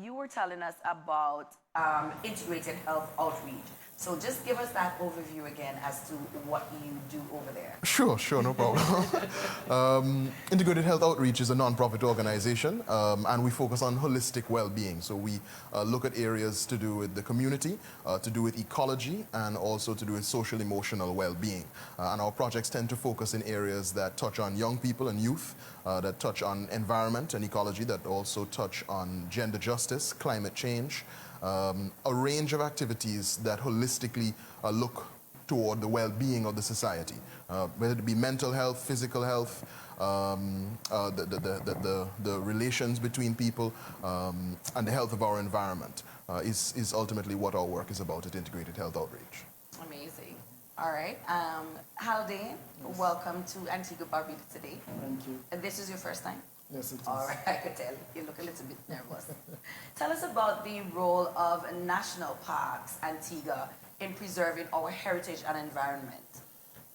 you were telling us about integrated health outreach. So just give us that overview again as to what you do over there. Sure, no problem. Integrated Health Outreach is a non-profit organization, and we focus on holistic well-being. So we look at areas to do with the community, to do with ecology, and also to do with social emotional well-being. And our projects tend to focus in areas that touch on young people and youth, that touch on environment and ecology, that also touch on gender justice, climate change, a range of activities that holistically look toward the well-being of the society, whether it be mental health, physical health, the relations between people, and the health of our environment is ultimately what our work is about at Integrated Health Outreach. Amazing. All right. Haldain, yes. Welcome to Antigua and Barbuda today. Thank you. And this is your first time? Yes, it is. All right, I could tell. You look a little bit nervous. Tell us about the role of national parks, Antigua, in preserving our heritage and environment.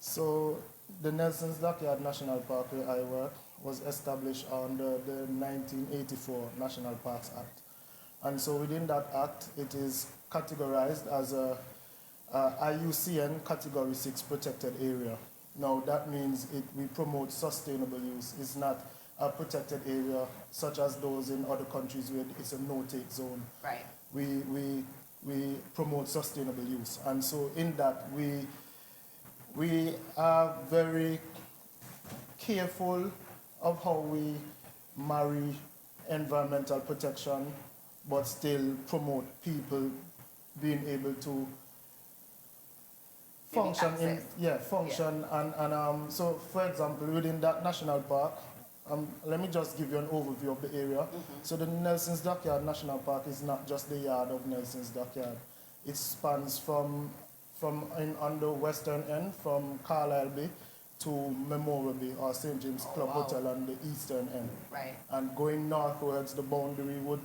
So, the Nelson's Dockyard National Park where I work was established under the 1984 National Parks Act. And so within that act, it is categorized as a IUCN Category 6 protected area. Now, that means we promote sustainable use. It's not a protected area such as those in other countries where it's a no-take zone. Right. We promote sustainable use. And so in that, we are very careful of how we marry environmental protection, but still promote people being able to function function. So for example, within that national park, let me just give you an overview of the area. Mm-hmm. So the Nelson's Dockyard National Park is not just the yard of Nelson's Dockyard. It spans on the western end, from Carlisle Bay to Memorial Bay or St. James Club Hotel on the eastern end. Right. And going northwards, the boundary would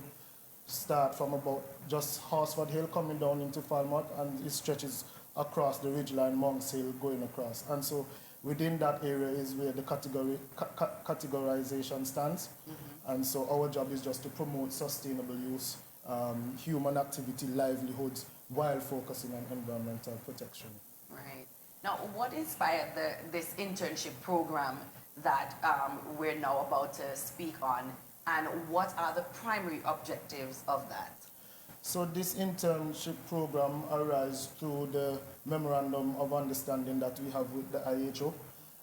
start from about just Horsford Hill coming down into Falmouth, and it stretches across the ridgeline, Monks Hill going across. And so within that area is where the categorization stands. Mm-hmm. And so our job is just to promote sustainable use, human activity, livelihoods, while focusing on environmental protection. Right. Now, what inspired this internship program that we're now about to speak on, and what are the primary objectives of that? So this internship program arises through the Memorandum of Understanding that we have with the IHO.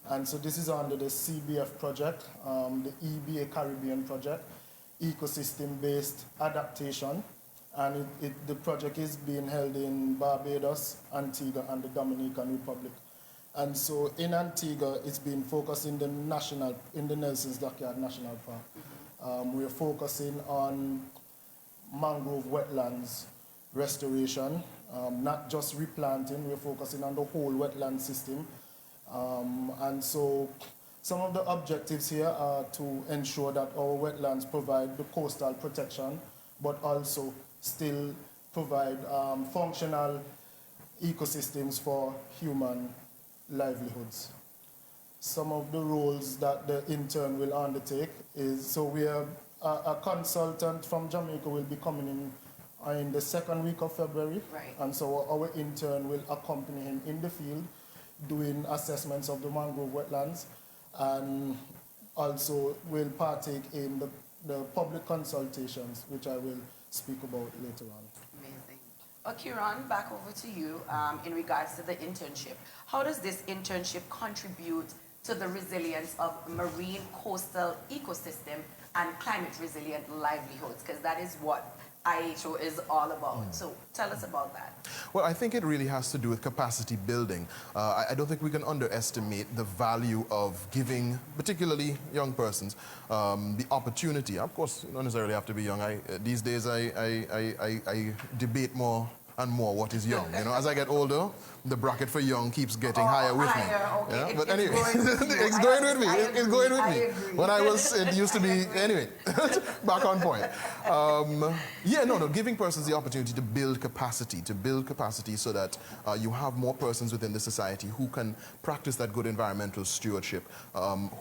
And so this is under the CBF project, the EBA Caribbean project, ecosystem-based adaptation. And the project is being held in Barbados, Antigua, and the Dominican Republic. And so in Antigua, it's been focused in the Nelson's Dockyard National Park. Mm-hmm. We're focusing on mangrove wetlands restoration, not just replanting. We're focusing on the whole wetland system. And so some of the objectives here are to ensure that our wetlands provide the coastal protection, but also still provide functional ecosystems for human livelihoods. Some of the roles that the intern will undertake is, so we are a consultant from Jamaica will be coming in the second week of February. Right. And so our intern will accompany him in the field doing assessments of the mangrove wetlands, and also will partake in the public consultations, which I will speak about later on. Amazing. Kieron, back over to you in regards to the internship. How does this internship contribute to the resilience of marine coastal ecosystem and climate resilient livelihoods? Because that is what IHO is all about. So tell us about that. Well, I think it really has to do with capacity building. I don't think we can underestimate the value of giving, particularly young persons, the opportunity. Of course, you don't necessarily have to be young. These days, I debate more and more what is young. You know, as I get older, the bracket for young keeps getting higher with me. Okay. Yeah? But anyway, it's going with me. It's going with me. When I was, it used to be, anyway, back on point. Giving persons the opportunity to build capacity so that you have more persons within the society who can practice that good environmental stewardship,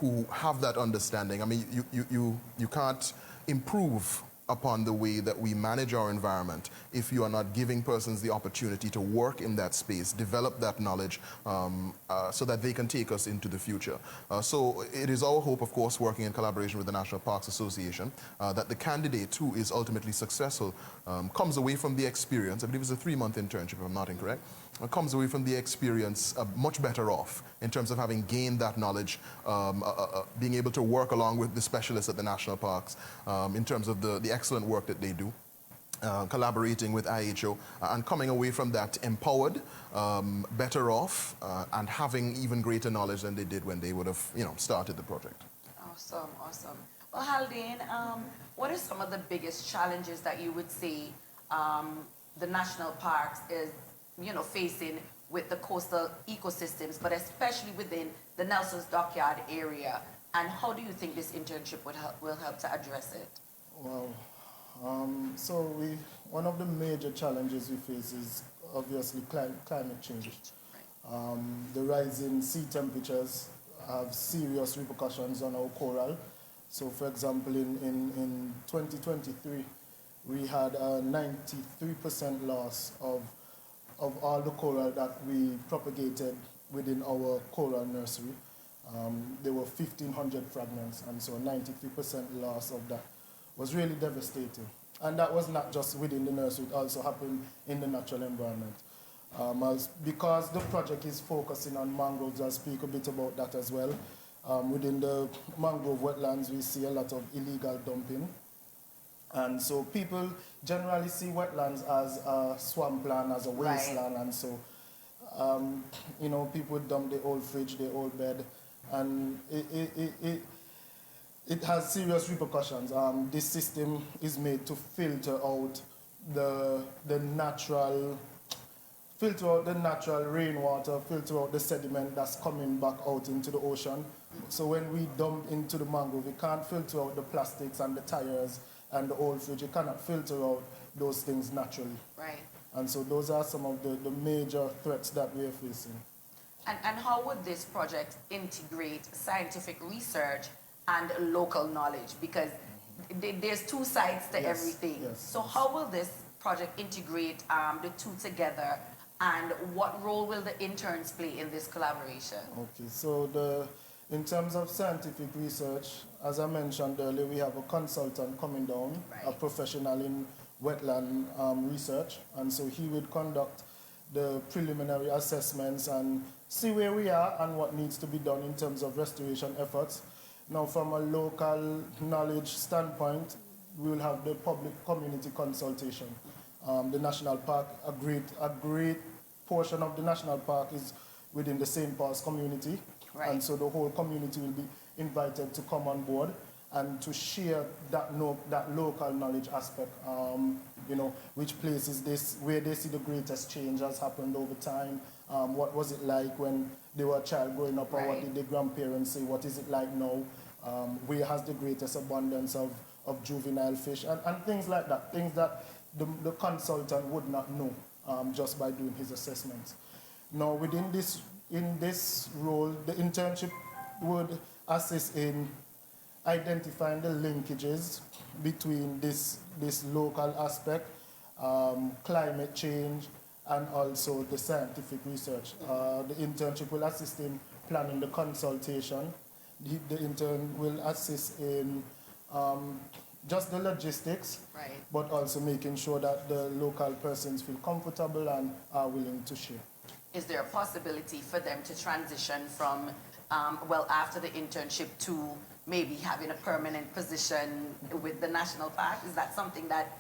who have that understanding. I mean, you can't improve upon the way that we manage our environment if you are not giving persons the opportunity to work in that space, develop that knowledge so that they can take us into the future. So it is our hope, of course, working in collaboration with the National Parks Association, that the candidate who is ultimately successful comes away from the experience, I believe it's a 3-month internship if I'm not incorrect, comes away from the experience much better off in terms of having gained that knowledge, being able to work along with the specialists at the national parks in terms of the excellent work that they do. Collaborating with IHO and coming away from that empowered, better off, and having even greater knowledge than they did when they would have, started the project. Awesome, awesome. Well, Haldain, what are some of the biggest challenges that you would say the national parks is, facing with the coastal ecosystems, but especially within the Nelson's Dockyard area? And how do you think this internship will help to address it? Well, one of the major challenges we face is obviously climate change. The rise in sea temperatures have serious repercussions on our coral. So, for example, in 2023, we had a 93% loss of all the coral that we propagated within our coral nursery. There were 1,500 fragments, and so 93% loss of that was really devastating. And that was not just within the nursery, it also happened in the natural environment. Because the project is focusing on mangroves, I'll speak a bit about that as well. Within the mangrove wetlands, we see a lot of illegal dumping. And so people generally see wetlands as a swampland, as a wasteland, right. And so, people dump the old fridge, the old bed, and it has serious repercussions. This system is made to filter out the natural rainwater, filter out the sediment that's coming back out into the ocean. So when we dump into the mangrove, we can't filter out the plastics and the tires and the old fridge. You cannot filter out those things naturally. Right. And so those are some of the major threats that we are facing. And how would this project integrate scientific research and local knowledge? Because there's two sides to everything. Yes, so how will this project integrate the two together, and what role will the interns play in this collaboration? Okay, so in terms of scientific research, as I mentioned earlier, we have a consultant coming down, right. A professional in wetland research, and so he would conduct the preliminary assessments and see where we are and what needs to be done in terms of restoration efforts. Now, from a local knowledge standpoint, we will have the public community consultation. The national park, a great portion of the national park is within the St. Paul's community. Right. And so the whole community will be invited to come on board and to share that local knowledge aspect. Which places where they see the greatest change has happened over time. What was it like when they were a child growing up, right. Or what did their grandparents say? What is it like now? Where has the greatest abundance of juvenile fish? And things like that, things that the consultant would not know just by doing his assessments. Now, in this role, the internship would assist in identifying the linkages between this local aspect, climate change, and also the scientific research. The internship will assist in planning the consultation. The intern will assist in just the logistics, right. But also making sure that the local persons feel comfortable and are willing to share. Is there a possibility for them to transition from, after the internship to maybe having a permanent position with the national park? Is that something that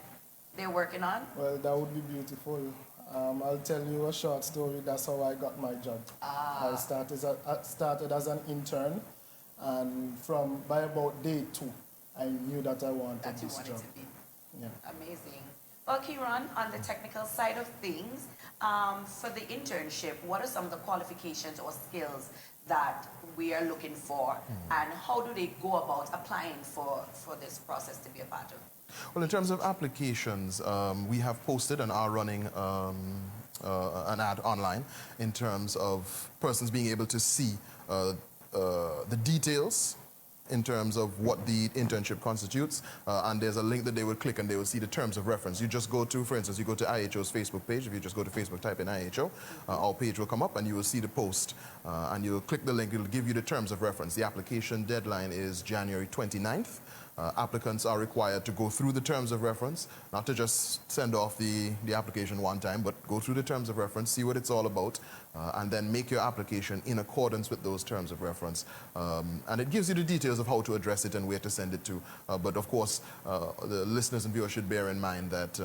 they're working on? Well, that would be beautiful. I'll tell you a short story. That's how I got my job. I started as an intern, and by about day 2, I knew that I wanted this job. To be. Yeah. Amazing. Well, Kieron, on the technical side of things, for the internship, what are some of the qualifications or skills that we are looking for, and how do they go about applying for this process to be a part of? Well, in terms of applications, we have posted and are running an ad online in terms of persons being able to see the details in terms of what the internship constitutes, and there's a link that they will click and they will see the terms of reference. You just go to, for instance, you go to IHO's Facebook page. If you just go to Facebook, type in IHO, our page will come up and you will see the post, and you'll click the link. It will give you the terms of reference. The application deadline is January 29th. Applicants are required to go through the terms of reference, not to just send off the application one time, but go through the terms of reference, see what it's all about, and then make your application in accordance with those terms of reference. And it gives you the details of how to address it and where to send it to. But of course, the listeners and viewers should bear in mind that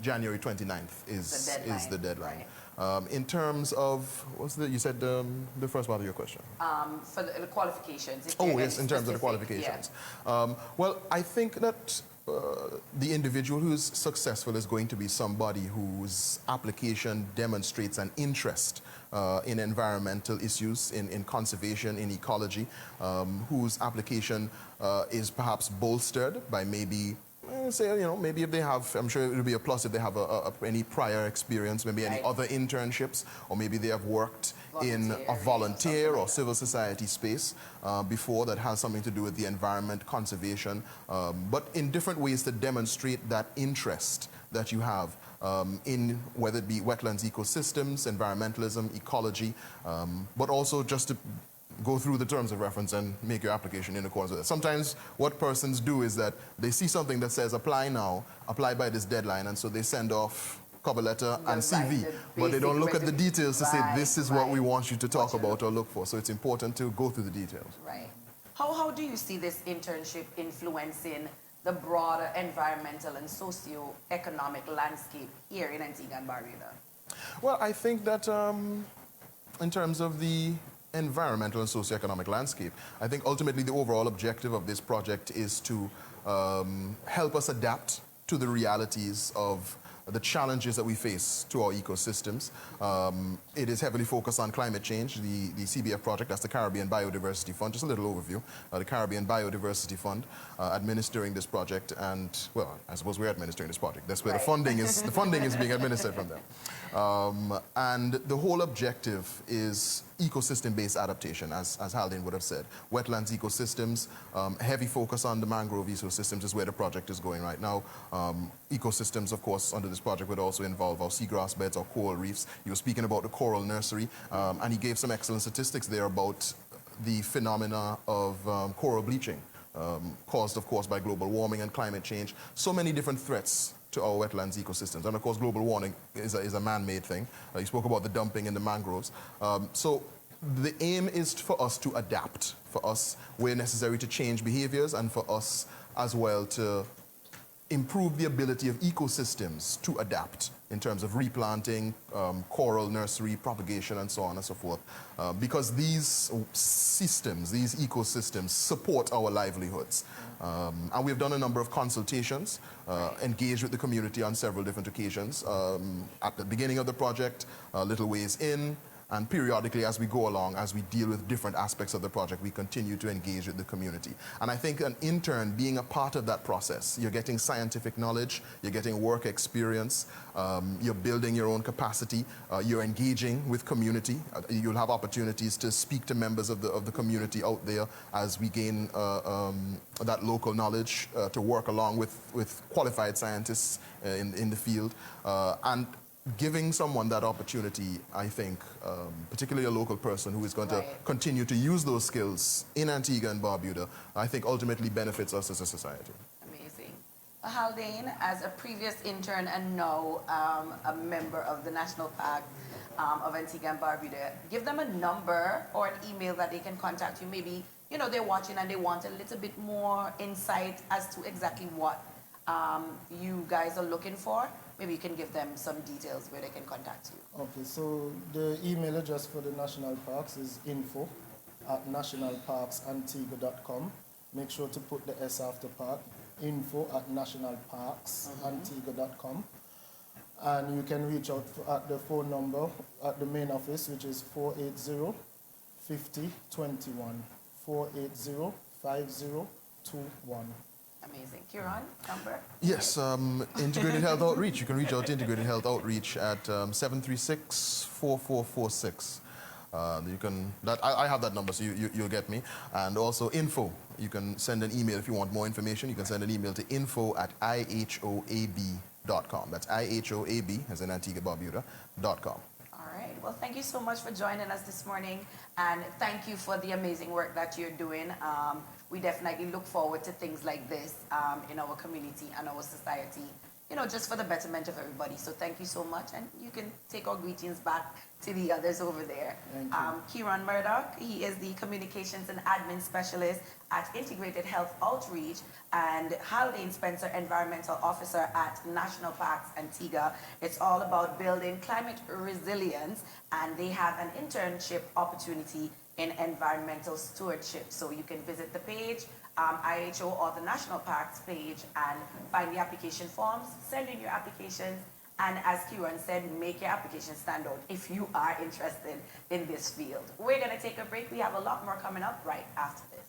January 29th is the deadline. Right. In terms of, you said the first part of your question? For the qualifications. Oh, yes, in terms of the qualifications. Yeah. Well, I think that the individual who's successful is going to be somebody whose application demonstrates an interest in environmental issues, in conservation, in ecology, whose application is perhaps bolstered by maybe, say, maybe if they have, I'm sure it would be a plus if they have any prior experience, maybe any other internships, or maybe they have worked in a volunteer or civil society space before that has something to do with the environment, conservation, but in different ways to demonstrate that interest that you have in whether it be wetlands ecosystems, environmentalism, ecology, but also just to go through the terms of reference and make your application in accordance with it. Sometimes what persons do is that they see something that says apply now, apply by this deadline, and so they send off cover letter and CV, but they don't look at the details to say this is what we want you to talk about or look for. So it's important to go through the details. Right. How do you see this internship influencing the broader environmental and socio-economic landscape here in Antigua and Barbuda? Well, I think that in terms of the environmental and socioeconomic landscape, I think ultimately the overall objective of this project is to help us adapt to the realities of the challenges that we face to our ecosystems. It is heavily focused on climate change. The CBF project, that's the Caribbean Biodiversity Fund, just a little overview. The Caribbean Biodiversity Fund administering this project, and well, I suppose we're administering this project. That's where the funding is being administered from them. And the whole objective is ecosystem-based adaptation, as Haldain would have said. Wetlands ecosystems, heavy focus on the mangrove ecosystems is where the project is going right now. Ecosystems, of course, under this project would also involve our seagrass beds, our coral reefs. You were speaking about the coral nursery, and he gave some excellent statistics there about the phenomena of coral bleaching, caused, of course, by global warming and climate change. So many different threats to our wetlands ecosystems. And of course, global warming is a man-made thing. You spoke about the dumping in the mangroves. So the aim is for us to adapt, for us where necessary to change behaviors, and for us as well to improve the ability of ecosystems to adapt in terms of replanting, coral nursery, propagation, and so on and so forth. Because these systems, these ecosystems support our livelihoods. And we've done a number of consultations, engaged with the community on several different occasions. At the beginning of the project, a little ways in, and periodically as we go along, as we deal with different aspects of the project, we continue to engage with the community. And I think an intern being a part of that process, you're getting scientific knowledge, you're getting work experience, you're building your own capacity, you're engaging with community. You'll have opportunities to speak to members of the community out there as we gain that local knowledge to work along with qualified scientists in the field. And giving someone that opportunity, I think, particularly a local person who is going to continue to use those skills in Antigua and Barbuda, I think ultimately benefits us as a society. Amazing. Haldain, as a previous intern and now a member of the National Park of Antigua and Barbuda, give them a number or an email that they can contact you. Maybe, they're watching and they want a little bit more insight as to exactly what you guys are looking for. Maybe you can give them some details where they can contact you. Okay, so the email address for the National Parks is info@nationalparksantigua.com. Make sure to put the S after park, info@nationalparksantigua.com. And you can reach out at the phone number at the main office, which is 480-5021, 480-5021. Amazing. Kieron, number? Yes, Integrated Health Outreach. You can reach out to Integrated Health Outreach at 736-4446. I have that number, so you'll get me. And also info. You can send an email if you want more information. You can send an email to info@ihoab.com. That's IHOAB, as in Antigua Barbuda.com. All right. Well, thank you so much for joining us this morning, and thank you for the amazing work that you're doing. We definitely look forward to things like this in our community and our society, you know, just for the betterment of everybody. So thank you so much, and you can take our greetings back to the others over there. Thank you. Kieron Murdoch, he is the Communications and Admin Specialist at Integrated Health Outreach, and Haldain Spencer, Environmental Officer at National Parks Antigua. It's all about building climate resilience, and they have an internship opportunity in environmental stewardship. So you can visit the page, IHO or the National Parks page, and find the application forms, send in your applications, and as Kieron said, make your application stand out if you are interested in this field. We're going to take a break. We have a lot more coming up right after this.